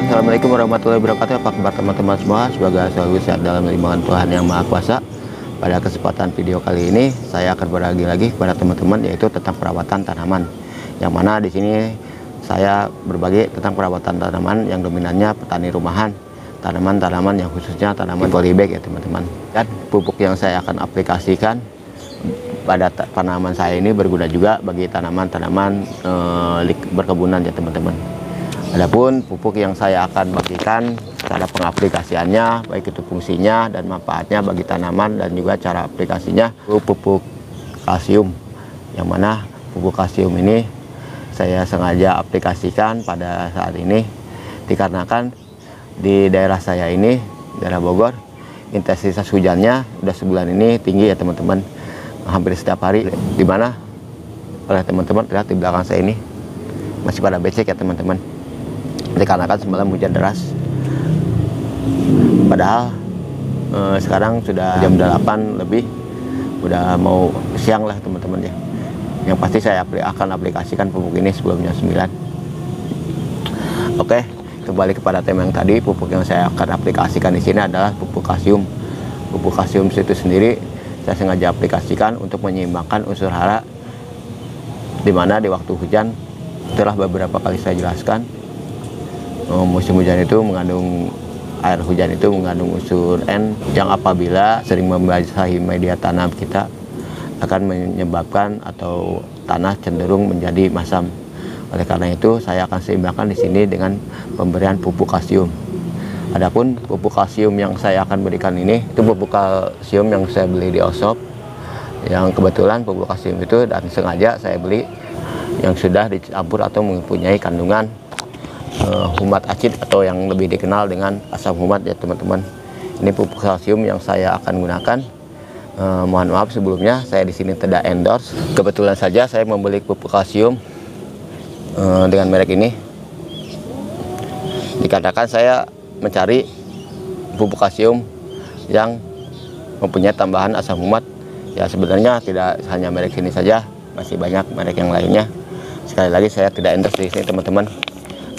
Assalamualaikum warahmatullahi wabarakatuh. Apa kabar teman-teman semua? Semoga selalu sehat dalam lindungan Tuhan Yang Maha Kuasa. Pada kesempatan video kali ini saya akan berbagi lagi kepada teman-teman yaitu tentang perawatan tanaman. Yang mana di sini saya berbagi tentang perawatan tanaman yang dominannya petani rumahan, tanaman-tanaman yang khususnya tanaman polybag ya teman-teman. Dan pupuk yang saya akan aplikasikan pada tanaman saya ini berguna juga bagi tanaman-tanaman berkebunan ya teman-teman. Adapun pupuk yang saya akan bagikan cara pengaplikasiannya, baik itu fungsinya dan manfaatnya bagi tanaman dan juga cara aplikasinya, pupuk kalsium. Yang mana pupuk kalsium ini saya sengaja aplikasikan pada saat ini dikarenakan di daerah saya ini, daerah Bogor, intensitas hujannya udah sebulan ini tinggi ya teman-teman, hampir setiap hari. Dimana oleh teman-teman lihat di belakang saya ini masih pada becek ya teman-teman, dikarenakan semalam hujan deras. Padahal sekarang sudah jam 8 lebih, udah mau siang lah teman-teman ya. Yang pasti saya akan aplikasikan pupuk ini sebelumnya 9. Oke, kembali kepada tema yang tadi. Pupuk yang saya akan aplikasikan di sini adalah pupuk kalsium. Pupuk kalsium itu sendiri saya sengaja aplikasikan untuk menyeimbangkan unsur hara, dimana di waktu hujan telah beberapa kali saya jelaskan, musim hujan itu mengandung, air hujan itu mengandung unsur N yang apabila sering membasahi media tanam kita akan menyebabkan atau tanah cenderung menjadi masam. Oleh karena itu saya akan seimbangkan di sini dengan pemberian pupuk kalsium. Adapun pupuk kalsium yang saya akan berikan ini itu pupuk kalsium yang saya beli di Osop, yang kebetulan pupuk kalsium itu dan sengaja saya beli yang sudah dicampur atau mempunyai kandungan humat acid atau yang lebih dikenal dengan asam humat ya teman-teman. Ini pupuk kalsium yang saya akan gunakan. Mohon maaf sebelumnya saya di sini tidak endorse. Kebetulan saja saya membeli pupuk kalsium dengan merek ini dikatakan saya mencari pupuk kalsium yang mempunyai tambahan asam humat. Ya sebenarnya tidak hanya merek ini saja, masih banyak merek yang lainnya. Sekali lagi saya tidak endorse di sini teman-teman.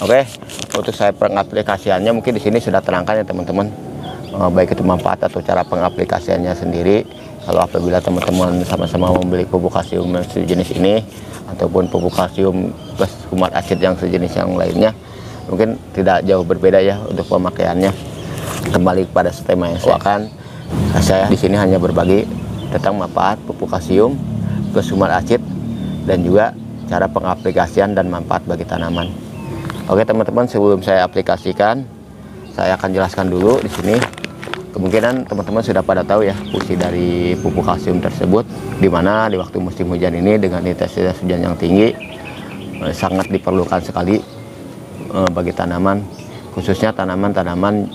Oke, untuk saya pengaplikasiannya mungkin di sini sudah terangkan ya teman-teman, baik itu manfaat atau cara pengaplikasiannya sendiri. Kalau apabila teman-teman sama-sama membeli pupuk kalsium yang sejenis ini ataupun pupuk kalsium plus humat acid yang sejenis yang lainnya, mungkin tidak jauh berbeda ya untuk pemakaiannya. Kembali kepada tema yang saya di sini hanya berbagi tentang manfaat pupuk kalsium plus humat acid dan juga cara pengaplikasian dan manfaat bagi tanaman. Oke teman-teman, sebelum saya aplikasikan, saya akan jelaskan dulu di sini. Kemungkinan teman-teman sudah pada tahu ya fungsi dari pupuk kalsium tersebut, di mana di waktu musim hujan ini dengan intensitas hujan yang tinggi sangat diperlukan sekali bagi tanaman, khususnya tanaman-tanaman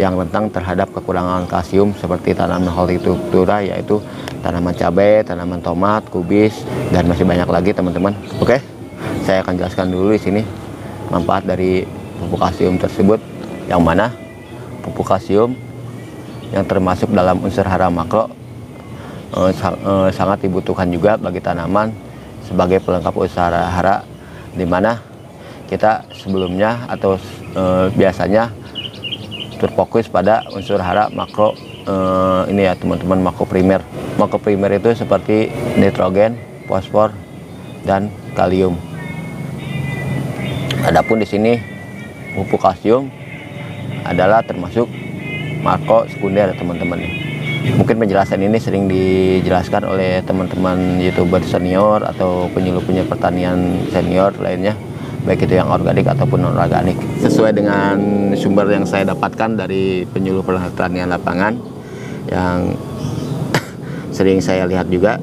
yang rentan terhadap kekurangan kalsium seperti tanaman hortikultura, yaitu tanaman cabai, tanaman tomat, kubis, dan masih banyak lagi teman-teman. Oke, saya akan jelaskan dulu di sini manfaat dari pupuk kalsium tersebut, yang mana pupuk kalsium yang termasuk dalam unsur hara makro sangat dibutuhkan juga bagi tanaman sebagai pelengkap unsur hara, di mana kita sebelumnya atau biasanya terfokus pada unsur hara makro ini ya teman-teman, makro primer. Makro primer itu seperti nitrogen, fosfor, dan kalium. Adapun di sini pupuk kalsium adalah termasuk makro sekunder teman-teman. Mungkin penjelasan ini sering dijelaskan oleh teman-teman YouTuber senior atau penyuluh-penyuluh pertanian senior lainnya, baik itu yang organik ataupun non organik. Sesuai dengan sumber yang saya dapatkan dari penyuluh pertanian lapangan yang sering saya lihat juga,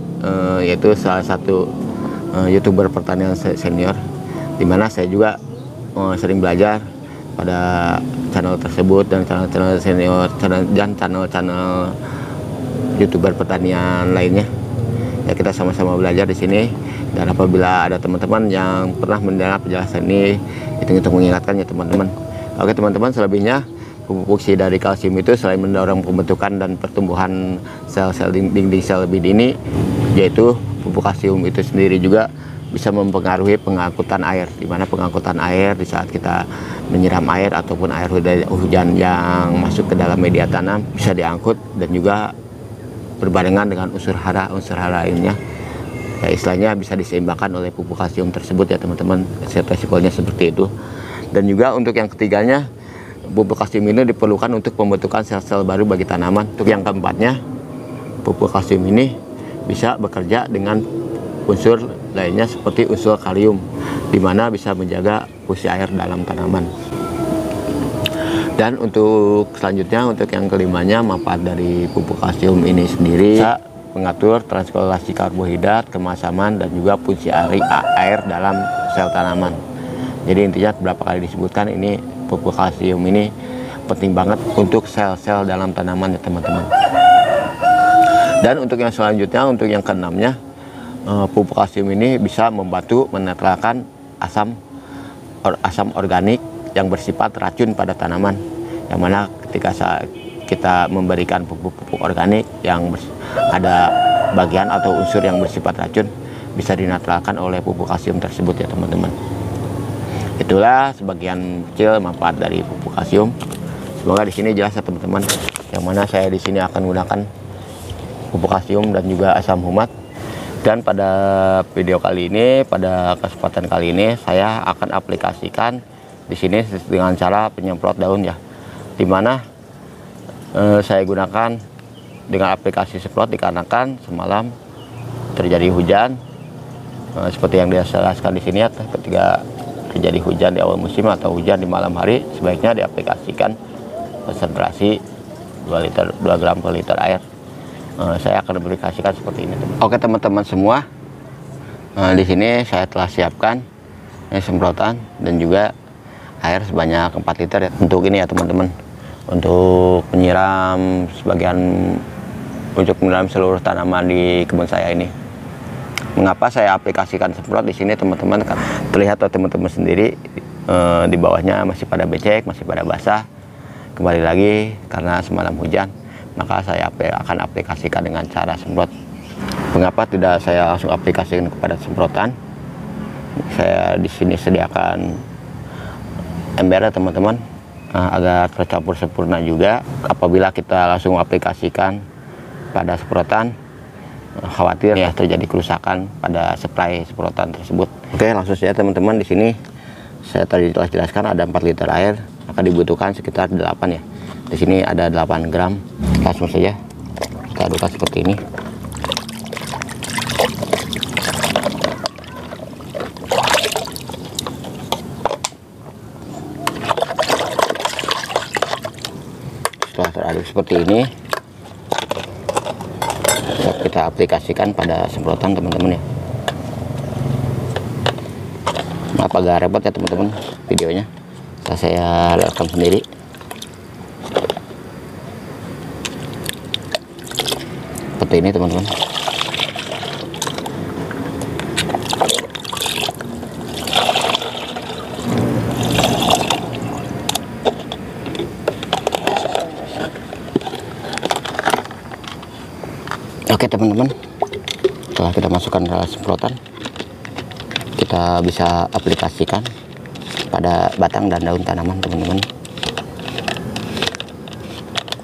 yaitu salah satu YouTuber pertanian senior, dimana saya juga sering belajar pada channel tersebut dan channel senior dan channel YouTuber pertanian lainnya. Ya kita sama-sama belajar di sini, dan apabila ada teman-teman yang pernah mendengar penjelasan ini, itu mengingatkan ya teman-teman. Oke teman-teman, selebihnya fungsi dari kalsium itu selain mendorong pembentukan dan pertumbuhan sel-sel dinding sel lebih dini, yaitu pupuk kalsium itu sendiri juga bisa mempengaruhi pengangkutan air, di mana pengangkutan air di saat kita menyiram air ataupun air hujan yang masuk ke dalam media tanam bisa diangkut, dan juga berbarengan dengan unsur hara lainnya, ya istilahnya bisa diseimbangkan oleh pupuk kalsium tersebut ya teman-teman. Resikonya seperti itu. Dan juga untuk yang ketiganya, pupuk kalsium ini diperlukan untuk pembentukan sel-sel baru bagi tanaman. Untuk yang keempatnya, pupuk kalsium ini bisa bekerja dengan unsur lainnya seperti unsur kalium, di mana bisa menjaga fungsi air dalam tanaman. Dan untuk selanjutnya, untuk yang kelimanya, manfaat dari pupuk kalsium ini sendiri bisa mengatur transkolasi karbohidrat, kemasaman, dan juga fungsi air dalam sel tanaman. Jadi intinya beberapa kali disebutkan, ini pupuk kalsium ini penting banget untuk sel-sel dalam tanaman ya teman-teman. Dan untuk yang selanjutnya, untuk yang keenamnya, pupuk kalsium ini bisa membantu menetralkan asam organik yang bersifat racun pada tanaman, yang mana ketika kita memberikan pupuk organik yang ada bagian atau unsur yang bersifat racun, bisa dinetralkan oleh pupuk kalsium tersebut ya teman-teman. Itulah sebagian kecil manfaat dari pupuk kalsium. Semoga di sini jelas ya teman-teman, yang mana saya di sini akan menggunakan pupuk kalsium dan juga asam humat. Dan pada video kali ini, pada kesempatan kali ini, saya akan aplikasikan di sini dengan cara penyemprot daun ya, dimana saya gunakan dengan aplikasi semprot dikarenakan semalam terjadi hujan, seperti yang dijelaskan di sini ya. Ketika terjadi hujan di awal musim atau hujan di malam hari, sebaiknya diaplikasikan konsentrasi 2 gram per liter air. Saya akan aplikasikan seperti ini. Oke teman-teman semua, di sini saya telah siapkan semprotan dan juga air sebanyak 4 liter ya. Untuk ini ya teman-teman, untuk menyiram seluruh tanaman di kebun saya ini. Mengapa saya aplikasikan semprot di sini teman-teman? Terlihat atau teman-teman sendiri, di bawahnya masih pada becek, masih pada basah. Kembali lagi karena semalam hujan, maka saya akan aplikasikan dengan cara semprot. Mengapa tidak saya langsung aplikasikan kepada semprotan? Saya di sini sediakan ember ya teman-teman, agar tercampur sempurna juga. Apabila kita langsung aplikasikan pada semprotan, khawatir ya terjadi kerusakan pada spray semprotan tersebut. Oke, langsung saja teman-teman. Di sini saya tadi telah jelaskan ada 4 liter air, maka dibutuhkan sekitar 8 ya. Di sini ada 8 gram. Langsung saja kita adukkan seperti ini. Setelah teraduk seperti ini, kita aplikasikan pada semprotan teman-teman ya. Maaf agak repot ya teman-teman videonya, saya rekam sendiri. Seperti ini teman-teman. Oke teman-teman, setelah kita masukkan ke semprotan, kita bisa aplikasikan pada batang dan daun tanaman teman-teman.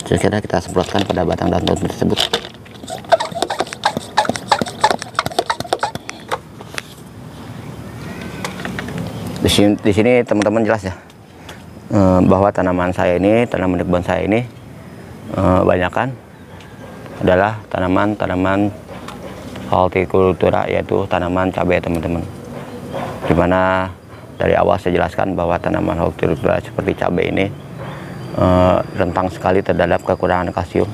Sekarang kita semprotkan pada batang dan daun tersebut. Di sini teman-teman jelas ya, bahwa tanaman saya ini, tanaman di kebun saya ini, banyakan adalah tanaman hortikultura, yaitu tanaman cabai teman-teman. Dimana dari awal saya jelaskan bahwa tanaman hortikultura seperti cabai ini rentan sekali terhadap kekurangan kalsium,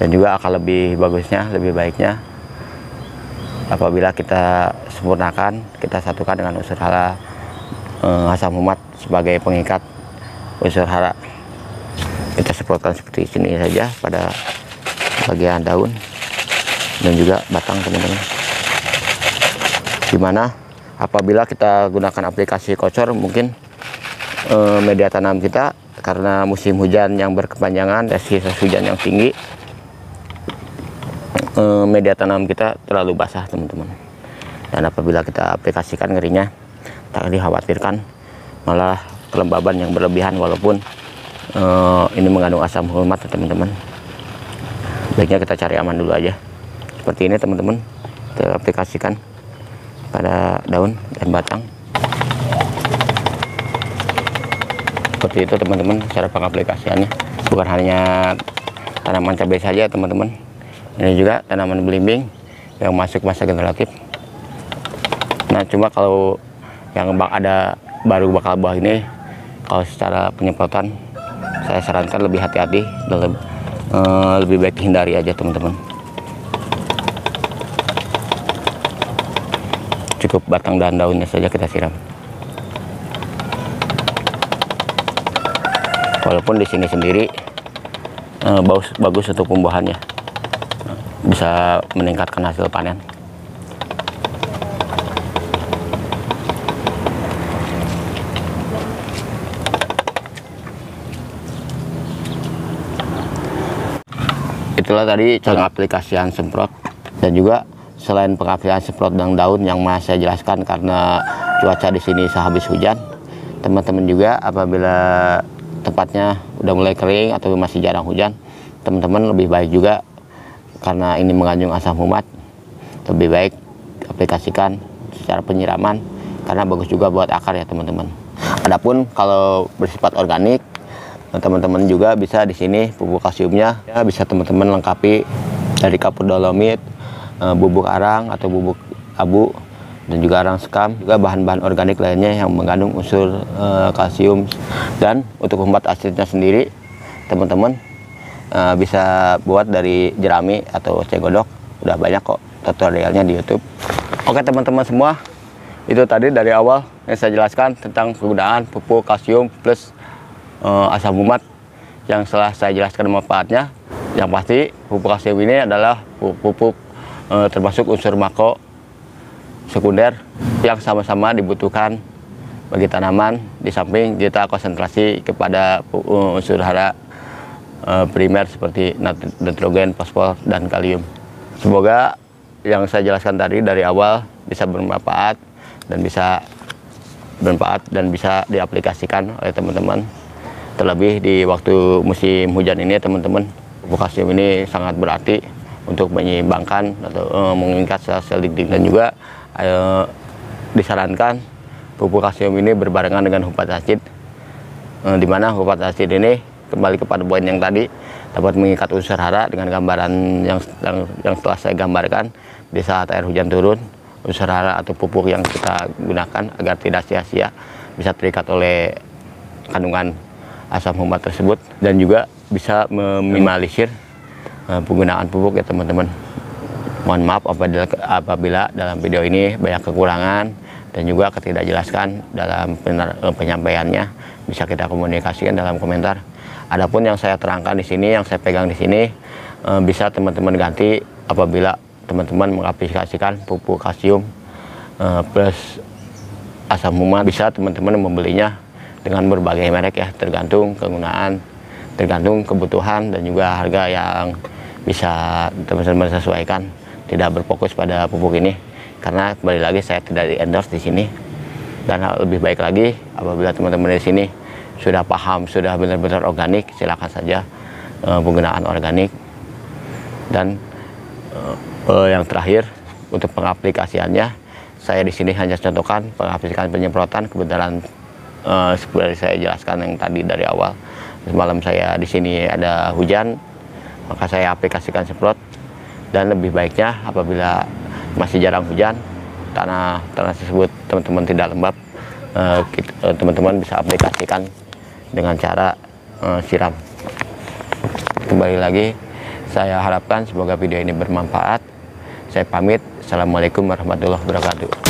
dan juga akan lebih bagusnya, lebih baiknya apabila kita sempurnakan, kita satukan dengan unsur hara asam humat sebagai pengikat unsur hara. Kita semprotkan seperti sini saja pada bagian daun dan juga batang teman-teman. Dimana apabila kita gunakan aplikasi kocor, mungkin media tanam kita karena musim hujan yang berkepanjangan, intensitas hujan yang tinggi, media tanam kita terlalu basah teman-teman. Dan apabila kita aplikasikan ngerinya, tak dikhawatirkan malah kelembaban yang berlebihan, walaupun ini mengandung asam humat teman-teman. Baiknya kita cari aman dulu aja. Seperti ini teman-teman, kita aplikasikan pada daun dan batang. Seperti itu teman-teman cara pengaplikasiannya. Bukan hanya tanaman cabai saja teman-teman, ini juga tanaman belimbing yang masuk masa generatif. Nah cuma kalau yang baru bakal buah ini, kalau secara penyemprotan saya sarankan lebih hati-hati dan lebih baik hindari aja teman-teman. Cukup batang dan daunnya saja kita siram. Walaupun di sini sendiri bagus untuk pembuahannya, bisa meningkatkan hasil panen. Itulah tadi cara aplikasian semprot. Dan juga selain pengaplikasian semprot daun yang saya jelaskan, karena cuaca di sini sehabis hujan, teman-teman juga apabila tempatnya udah mulai kering atau masih jarang hujan, teman-teman lebih baik juga, karena ini mengandung asam humat, lebih baik aplikasikan secara penyiraman, karena bagus juga buat akar ya teman-teman. Adapun kalau bersifat organik, teman-teman juga bisa di sini pupuk kalsiumnya ya, bisa teman-teman lengkapi dari kapur dolomit, bubuk arang atau bubuk abu, dan juga arang sekam, juga bahan-bahan organik lainnya yang mengandung unsur kalsium. Dan untuk pembuat asidnya sendiri, teman-teman bisa buat dari jerami atau cegodok, udah banyak kok tutorialnya di YouTube. Oke teman-teman semua, itu tadi dari awal yang saya jelaskan tentang penggunaan pupuk kalsium plus asam humat yang setelah saya jelaskan manfaatnya. Yang pasti pupuk kalsium ini adalah pupuk termasuk unsur makro sekunder yang sama-sama dibutuhkan bagi tanaman, di samping kita konsentrasi kepada unsur hara primer seperti nitrogen, fosfor, dan kalium. Semoga yang saya jelaskan tadi dari awal bisa bermanfaat dan bisa diaplikasikan oleh teman-teman. Terlebih di waktu musim hujan ini teman-teman, pupuk kalsium ini sangat berarti untuk menyeimbangkan atau mengikat sel-sel dinding. Dan juga disarankan pupuk kalsium ini berbarengan dengan hupat asid, di mana hupat asid ini kembali kepada poin yang tadi, dapat mengikat unsur hara dengan gambaran yang telah saya gambarkan. Di saat air hujan turun, unsur hara atau pupuk yang kita gunakan agar tidak sia-sia bisa terikat oleh kandungan asam humat tersebut, dan juga bisa meminimalisir penggunaan pupuk ya teman-teman. Mohon maaf apabila dalam video ini banyak kekurangan dan juga ketidakjelasan dalam penyampaiannya. Bisa kita komunikasikan dalam komentar. Adapun yang saya terangkan di sini, yang saya pegang di sini, bisa teman-teman ganti apabila teman-teman mengaplikasikan pupuk kalsium plus asam humat. Bisa teman-teman membelinya dengan berbagai merek ya, tergantung kegunaan, tergantung kebutuhan, dan juga harga yang bisa teman-teman sesuaikan. Tidak berfokus pada pupuk ini, karena kembali lagi saya tidak di endorse di sini. Dan lebih baik lagi apabila teman-teman di sini sudah paham, sudah benar-benar organik, silakan saja penggunaan organik. Dan yang terakhir untuk pengaplikasiannya, saya di sini hanya contohkan pengaplikasian penyemprotan. Kebetulan seperti saya jelaskan yang tadi dari awal, semalam saya di sini ada hujan, maka saya aplikasikan semprot. Dan lebih baiknya apabila masih jarang hujan, tanah tersebut teman-teman tidak lembab, teman-teman bisa aplikasikan dengan cara siram. Kembali lagi, saya harapkan semoga video ini bermanfaat. Saya pamit. Assalamualaikum warahmatullahi wabarakatuh.